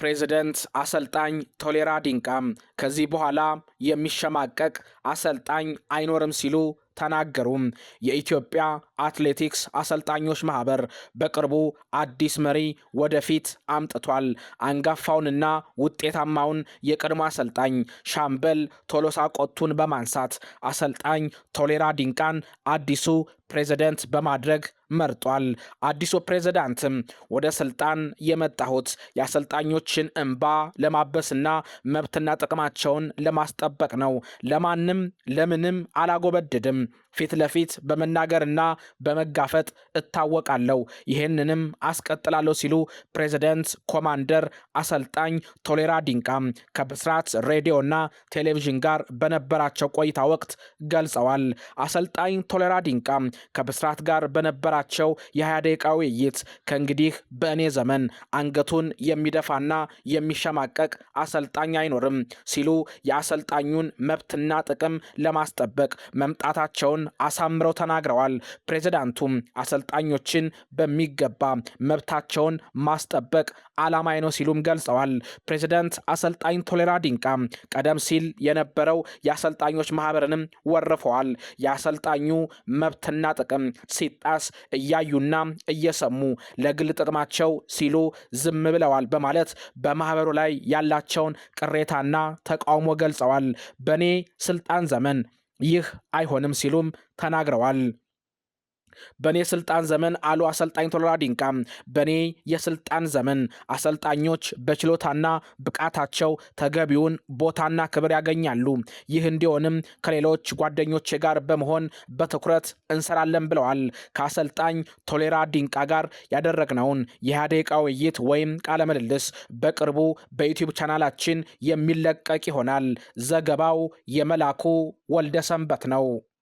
ፕሬዝደንት አሰልጣኝ ቶሌራ ዲንቃ ከዚህ በኋላ የሚሸማቀቅ አሰልጣኝ አይኖርም ሲሉ ተናገሩ። የኢትዮጵያ አትሌቲክስ አሰልጣኞች ማህበር በቅርቡ አዲስ መሪ ወደፊት አምጥቷል። አንጋፋውንና ውጤታማውን የቀድሞ አሰልጣኝ ሻምበል ቶሎሳ ቆቱን በማንሳት አሰልጣኝ ቶሌራ ዲንቃን አዲሱ ፕሬዝደንት በማድረግ መርጧል። አዲሱ ፕሬዝዳንትም ወደ ስልጣን የመጣሁት የአሰልጣኞችን እንባ ለማበስና መብትና ጥቅማቸውን ለማስጠበቅ ነው። ለማንም ለምንም አላጎበድድም። ፊት ለፊት በመናገርና በመጋፈጥ እታወቃለሁ። ይህንንም አስቀጥላለሁ ሲሉ ፕሬዝደንት ኮማንደር አሰልጣኝ ቶሌራ ዲንቃ ከብስራት ሬዲዮና ቴሌቪዥን ጋር በነበራቸው ቆይታ ወቅት ገልጸዋል። አሰልጣኝ ቶሌራ ዲንቃ ከብስራት ጋር በነበራቸው የ20 ደቂቃ ውይይት ከእንግዲህ በእኔ ዘመን አንገቱን የሚደፋና የሚሸማቀቅ አሰልጣኝ አይኖርም ሲሉ የአሰልጣኙን መብትና ጥቅም ለማስጠበቅ መምጣታቸውን አሳምረው ተናግረዋል። ፕሬዝዳንቱም አሰልጣኞችን በሚገባ መብታቸውን ማስጠበቅ ዓላማዬ ነው ሲሉም ገልጸዋል። ፕሬዝዳንት አሰልጣኝ ቶሌራ ዲንቃ ቀደም ሲል የነበረው የአሰልጣኞች ማህበርንም ወርፈዋል። የአሰልጣኙ መብትና ጥቅም ሲጣስ እያዩና እየሰሙ ለግል ጥቅማቸው ሲሉ ዝም ብለዋል በማለት በማህበሩ ላይ ያላቸውን ቅሬታና ተቃውሞ ገልጸዋል። በኔ ስልጣን ዘመን ይህ አይሆንም ሲሉም ተናግረዋል። በኔ ስልጣን ዘመን አሉ አሰልጣኝ ቶሌራ ዲንቃ በኔ የስልጣን ዘመን አሰልጣኞች በችሎታና ብቃታቸው ተገቢውን ቦታና ክብር ያገኛሉ። ይህ እንዲሆንም ከሌሎች ጓደኞቼ ጋር በመሆን በትኩረት እንሰራለን ብለዋል። ከአሰልጣኝ ቶሌራ ዲንቃ ጋር ያደረግነውን የ20 ደቂቃ ውይይት ወይም ቃለ ምልልስ በቅርቡ በዩቲዩብ ቻናላችን የሚለቀቅ ይሆናል። ዘገባው የመላኩ ወልደ ሰንበት ነው።